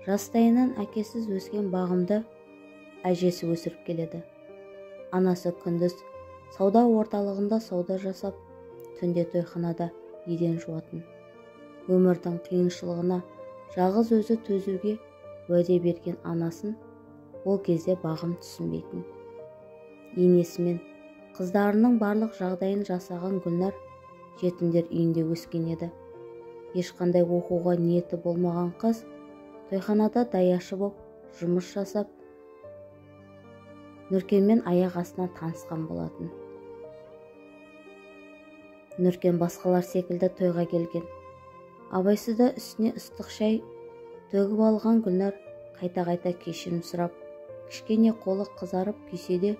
Жастайынан әкесіз өскен бағымды әжесі өсіріп келеді. Анасы күндіз сауда орталығында сауда жасап, түнде тойханада еден жуатын. Өмірдің қиыншылығына жалғыз өзі төзуге уәде берген анасын ол кезде бағым түсінбейтін. Енесімен қыздарының барлық жағдайын жасаған Гүлнар жетімдер үйінде өскен еді. Ешқандай оқуға ниеті болмаған қыз тойханада даяшы боп жұмыс жасап, Нүркенмен аяқ астынан танысқан болатын. Нүркен басқалар секілді тойға келген. Абайсызда үстіне ыстық шай төгіп алған Гүлнар қайта-қайта кешірім сұрап, кішкене қолы қызарып күйсе де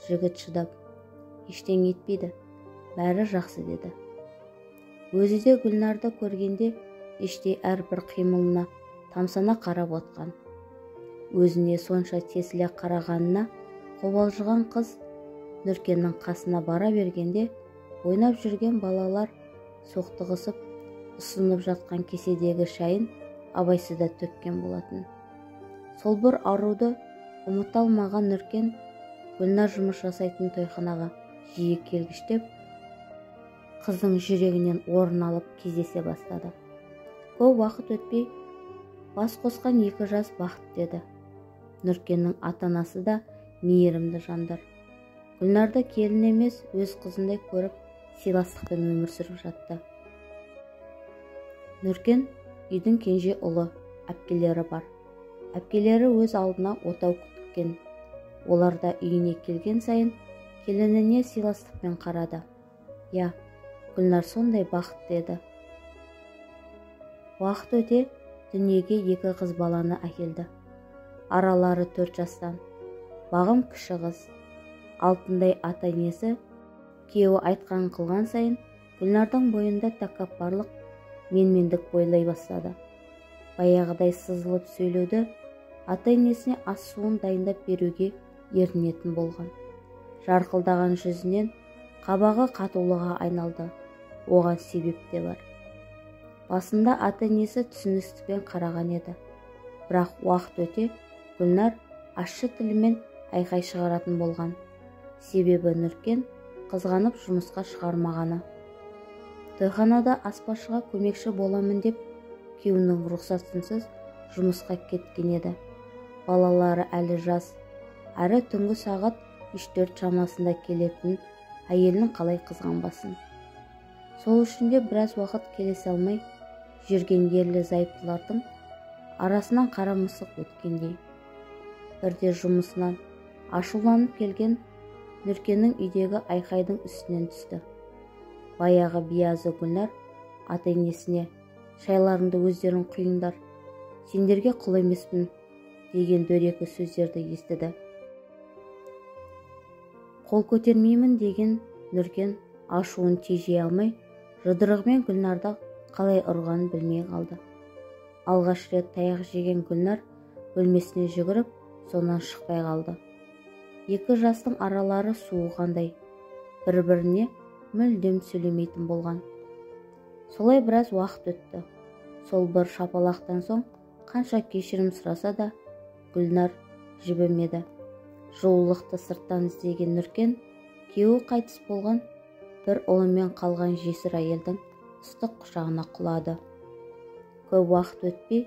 жігіт шыдап, ештеңе етпейді, бәрі жақсы деді. Өзі де Гүлнарды көргенде іштей әрбір қимылына тамсана қарап отқан. Өзіне сонша тесіле қарағанына қобалжыған қыз Нүркеннің қасына бара бергенде ойнап жүрген балалар соқтығысып ұсынып жатқан кеседегі шайын абайсызда төккен болатын. Сол бір аруды ұмыта алмаған Нүркен Гүлнар жұмыс жасайтын тойханаға жиі келгіштеп, қыздың жүрегінен орын алып кездесе бастады. Көп уақыт өтпей бас қосқан екі жас бақыт деді. Нүркеннің ата-анасы да мейірімді жандар. Гүлнарды келін емес, өз қызындай көріп, сыйластықпен өмір сүріп жатты. Нүркен үйдің кенже ұлы, әпкелері бар. Әпкелері өз алдына отау күткен. Олар да үйіне келген сайын келініне сыйластықпен қарады. Я, Гүлнар сондай бақыт деді. Уақыт өте дүниеге екі қыз баланы әкелді. Аралары 4 жастан. Бағым кіші қыз. Алтындай ата-енесі күйеуі айтқан қылған сайын Гүлнардың бойында тәкаппарлық, менмендік бойлай бастады. Баяғыдай сызылып сөйлеуді ата-енесіне ас суын дайындап беруге ерінетін болған. Жарқылдаған жүзінен қабағы қатулыға айналды. Оған себеп те бар. Басында ата-енесі түсіністікпен қараған еді. Бірақ уақыт өте Гүлнар ащы тілімен айқай шығаратын болған. Себебі Нүркен қызғанып жұмысқа шығармағаны. Тойханада аспазшыға көмекші боламын деп күйеуінің рұқсатынсыз жұмысқа кеткен еді. Балалары әлі жас, әрі түнгі сағат 3-4 шамасында келетін әйелінің қалай қызғанбасын. Сол үшін де біраз уақыт келесе алмай жүрген ерлі зайыптылардың арасынан қара мысық өткендей. Бірде жұмысынан ашуланып келген Нүркеннің үйдегі айқайдың үстінен түсті. Баяғы биязы Гүлнар ата-енесіне шайларыңды өздерің құйыңдар, сендерге құл емеспін деген дөрекі сөздерді естіді. Қол көтермеймін деген Нүркен ашуын тежей алмай, жұдырығымен Гүлнарды қалай ұрғанын білмей қалды. Алғаш рет таяқ жеген Гүлнар бөлмесіне жүгіріп, сонан шықпай қалды. Екі жастың аралары суығандай, бір-біріне мүлдем сөйлемейтін болған. Солай біраз уақыт өтті. Сол бір шапалақтан соң қанша кешірім сұраса да Гүлнар жібімеді. Жуылықты сырттан іздеген Нүркен күйеуі қайтыс болған бір ұлымен қалған жесір әйелдің ыстық құшағына құлады. Көп уақыт өтпей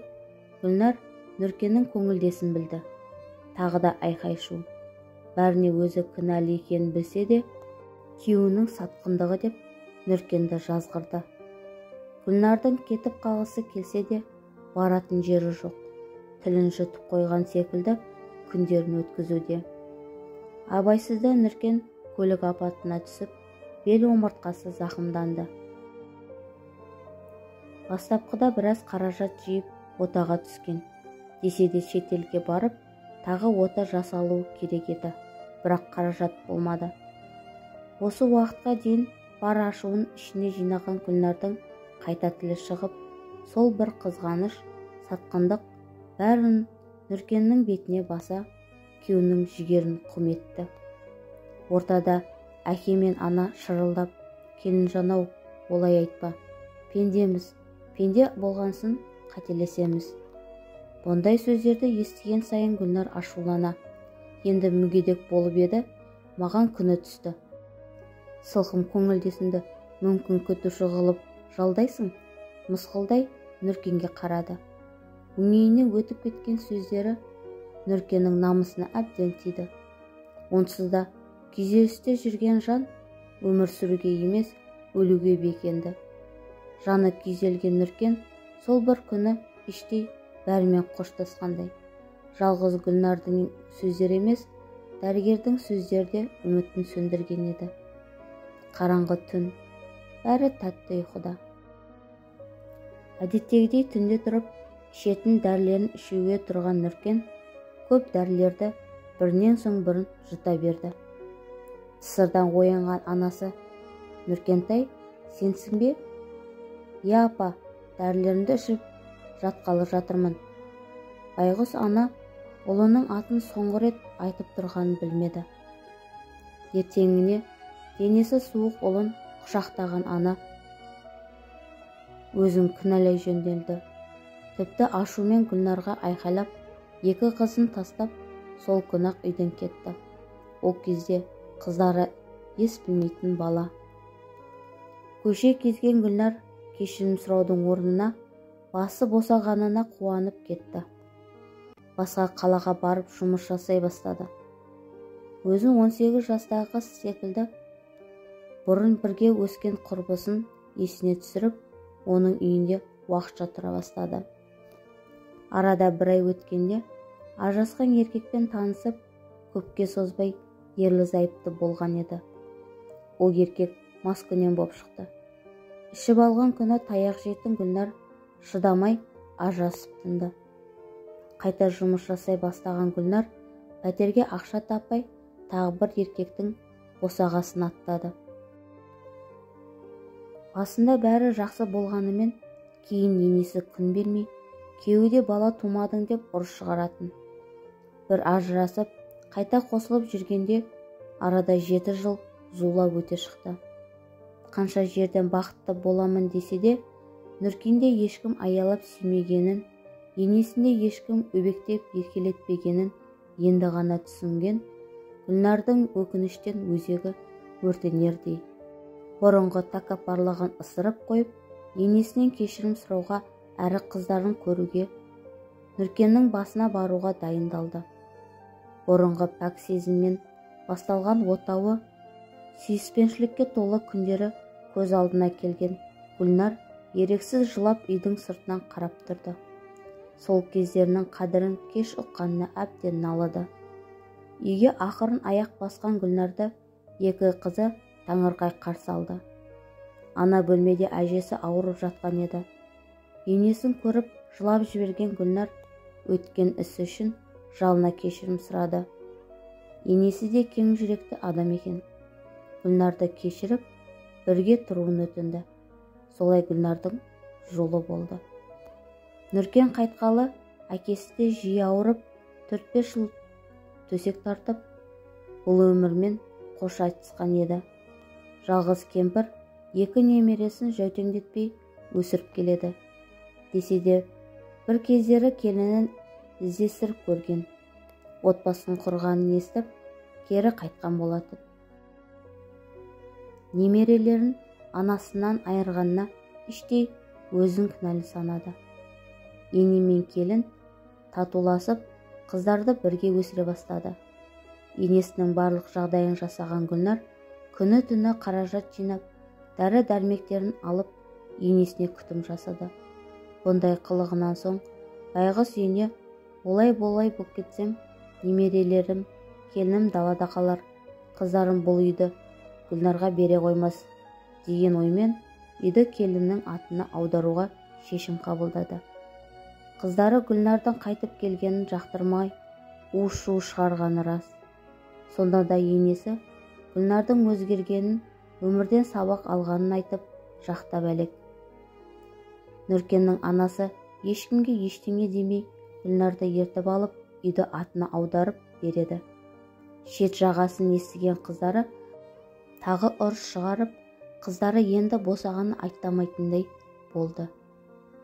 Гүлнар Нүркеннің көңілдесін білді. Тағы да айқай шу. Бәріне өзі кінәлі екенін білсе де, күйеуінің сатқындығы деп Нүркенді жазғырды. Гүлнардың кетіп қалғысы келсе де, баратын жері жоқ. Тілін жұтып қойған секілді күндерін өткізуде. Абайсызда Нүркен көлік апатына түсіп, бел омыртқасы зақымданды. Бастапқыда біраз қаражат жиып, отаға түскен. Десе де шетелге барып, тағы ота жасалуы керек еді. Бірақ қаражат болмады. Осы уақытқа дейін бар ашуын ішіне жинаған Гүлнардың қайта тілі шығып, сол бір қызғаныш, сатқындық бәрін Нүркеннің бетіне баса, күйеуінің жігерін құм етті. Ортада әке мен ана шырылдап, келінжан-ау, олай айтпа. Пендеміз, пенде болғансын қателесеміз. Бұндай сөздерді естіген сайын Гүлнар ашулана. Енді мүгедек болып еді, маған күні түсті. Сылқым көңілдесінді мүмкін күтуші қылып жалдайсың, мысқылдай Нұркенге қарады. Өңейінен өтіп кеткен сөздері Нұркеннің намысына әбден тиді. Онсыз да күйзелісте жүрген жан өмір сүруге емес, өлуге бекенді. Жаны күйзелген Нұркен сол бір күні іштей бәрімен қоштасқандай. Жалғыз Гүлнардың сөздері емес, дәрігердің сөздері де үмітін сөндірген еді. Қараңғы түн, бәрі тәтті ұйқыда. Әдеттегідей түнде тұрып, ішетін дәрілерін ішуге тұрған Нұркен көп дәрілерді бірінен соң бірін жұта берді. Сырдан оянған анасы: «Нұркентай, сенсің бе?» «Иә апа, дәрілерімді ішіп жатқалы жатырмын». Байғұс ана ұлының атын соңғы рет айтып тұрғанын білмеді. Ертеңіне денесі суық ұлын құшақтаған ана өзін кінәлай жөнделді. Тіпті ашумен Гүлнарға айқайлап, екі қызын тастап, сол күні-ақ үйден кетті. Ол кезде қыздары ес білмейтін бала. Көше кезген Гүлнар кешірім сұраудың орнына басы босағанына қуанып кетті. Басқа қалаға барып жұмыс жасай бастады. Өзін 18 жастағы қыз секілді бұрын бірге өскен құрбысын есіне түсіріп, оның үйінде уақытша тұра бастады. Арада бір ай өткенде ажырасқан еркекпен танысып, көпке созбай ерлі-зайыпты болған еді. Ол еркек маскүнем боп шықты. Ішіп алған күні таяқ жейтін Гүлнар шыдамай ажырасып тынды. Қайта жұмыс жасай бастаған Гүлнар пәтерге ақша таппай, тағы бір еркектің босағасын аттады. Басында бәрі жақсы болғанымен, кейін енесі күн бермей, күйеуде бала тумадың деп ұрыс шығаратын. Бір ажырасып, қайта қосылып жүргенде арада 7 жыл зулап өте шықты. Қанша жерден бақытты боламын десе де, Нұркенде ешкім аялап сүймегенін, енесінде ешкім өбектеп еркелетпегенін енді ғана түсінген Гүлнардың өкініштен өзегі өртенердей. Бұрынғы тәкаппарлығын ысырып қойып, енесінен кешірім сұрауға әрі қыздарын көруге, Нұркеннің басына баруға дайындалды. Бұрынғы пәк сезіммен басталған отауы, сүйіспеншілікке толы күндері көз алдына келген Гүлнар ерексіз жылап үйдің сыртынан қарап тұрды. Сол кездерінің қадірін кеш ұққанына әбден налыды. Үйге ақырын аяқ басқан Гүлнарды екі қызы таңырқай қарсы алды. Ана бөлмеде әжесі ауырып жатқан еді. Енесін көріп жылап жіберген Гүлнар өткен ісі үшін жалына кешірім сұрады. Енесі де кең жүректі адам екен. Гүлнарды кешіріп, бірге тұруын өтінді. Солай Гүлнардың жолы болды. Нұркен қайтқалы әкесі де жиі ауырып, 4-5 жыл төсек тартып, бұл өмірмен қош айтысқан еді. Жалғыз кемпір 2 немересін жәутеңдетпей өсіріп келеді. Десе де бір кездері келінін іздестіріп көрген. Отбасын құрғанын естіп, кері қайтқан болатын. Немерелерін анасынан айырғанына іштей өзін кінәлі санады. Ене мен келін татуласып, қыздарды бірге өсіре бастады. Енесінің барлық жағдайын жасаған Гүлнар күні түні қаражат жинап, дәрі-дәрмектерін алып, енесіне күтім жасады. Бұндай қылығынан соң байғұс ене олай боп кетсем, немерелерім, келінім далада қалар, қыздарым бұл үйді Гүлнарға бере қоймас деген оймен үйді келіннің атына аударуға шешім қабылдады. Қыздары Гүлнардың қайтып келгенін жақтырмай, у-шу шығарғаны рас. Сонда да енесі Гүлнардың өзгергенін, өмірден сабақ алғанын айтып, жақтап әлек. Нұркеннің анасы ешкімге ештеңе демей, Гүлнарды ертіп алып, үйді атына аударып береді. Шет жағасын естіген қыздары тағы ұрыс шығарып, қыздары енді босағаны айтамайтындай болды.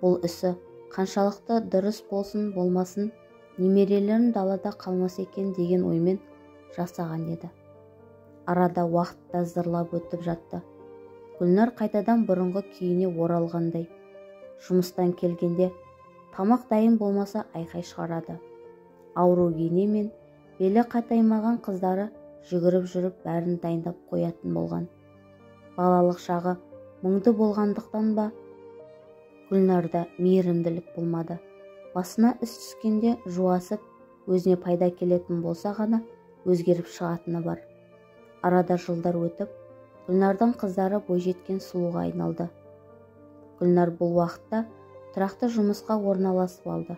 Бұл ісі қаншалықты дұрыс болсын болмасын немерелерін далада қалмас екен деген оймен жасаған еді. Арада уақыт та зырлап өтіп жатты. Гүлнар қайтадан бұрынғы күйіне оралғандай. Жұмыстан келгенде тамақ дайын болмаса айқай шығарады. Ауру ене мен белі қатаймаған қыздары жүгіріп жүріп бәрін дайындап қоятын болған. Балалық шағы мұңды болғандықтан ба, Гүлнарда мейірімділік болмады. Басына іс түскенде жуасып, өзіне пайда келетін болса ғана өзгеріп шығатыны бар. Арада жылдар өтіп, Гүлнардың қыздары бойжеткен сұлуға айналды. Гүлнар бұл уақытта тұрақты жұмысқа орналасып алды.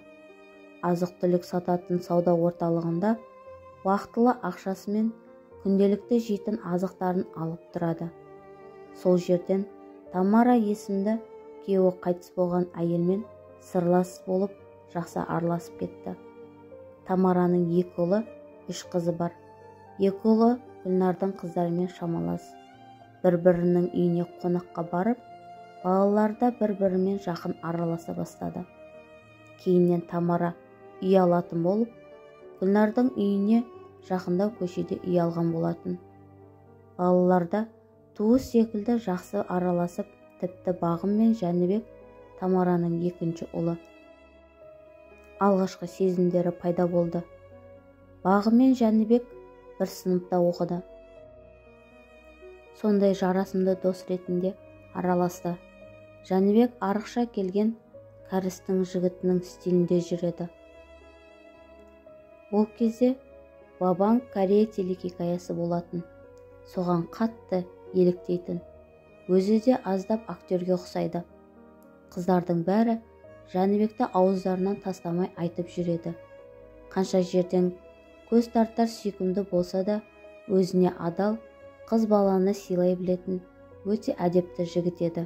Азық-түлік сататын сауда орталығында уақытылы ақшасы мен күнделікті жейтін азықтарын алып тұрады. Сол жерден Тамара есімді күйеуі қайтыс болған әйелмен сырлас болып жақсы араласып кетті. Тамараның 2 ұлы, 3 қызы бар. 2 ұлы Гүлнардың қыздарымен шамалас. Бір-бірінің үйіне қонаққа барып, балалар да бір-бірімен жақын араласа бастады. Кейіннен Тамара үй алатын болып, Гүлнардың үйіне жақындау көшеде үй алған болатын. Балалар да туыс секілді жақсы араласып, тіпті Бағым мен Жәнібек Тамараның 2-ші ұлы. Алғашқы сезімдері пайда болды. Бағым мен Жәнібек бір сыныпта оқыды. Сондай жарасымды дос ретінде араласты. Жәнібек арықша келген кәрістің жігітінің стилінде жүреді. Ол кезде Бабаң Корея телехикаясы болатын. Соған қатты еліктейтін. Өзі де аздап актерге ұқсайды. Қыздардың бәрі Жәнібекті ауыздарынан тастамай айтып жүреді. Қанша жерден көз тартар сүйкімді болса да, өзіне адал, қыз баланы сыйлай білетін өте әдепті жігіт еді.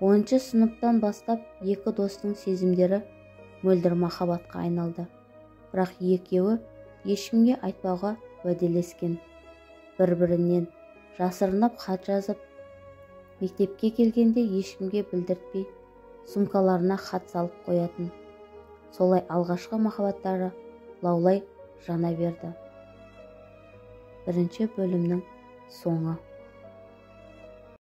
10-ші сыныптан бастап 2 достың сезімдері мөлдір махаббатқа айналды. Бірақ екеуі ешкімге айтпауға уәделескен. Бір-бірінен жасырынып хат жазып, мектепке келгенде ешкімге білдіртпей, сумкаларына хат салып қоятын. Солай алғашқы махаббаттары лаулай жана берді. 1-ші бөлімнің соңы.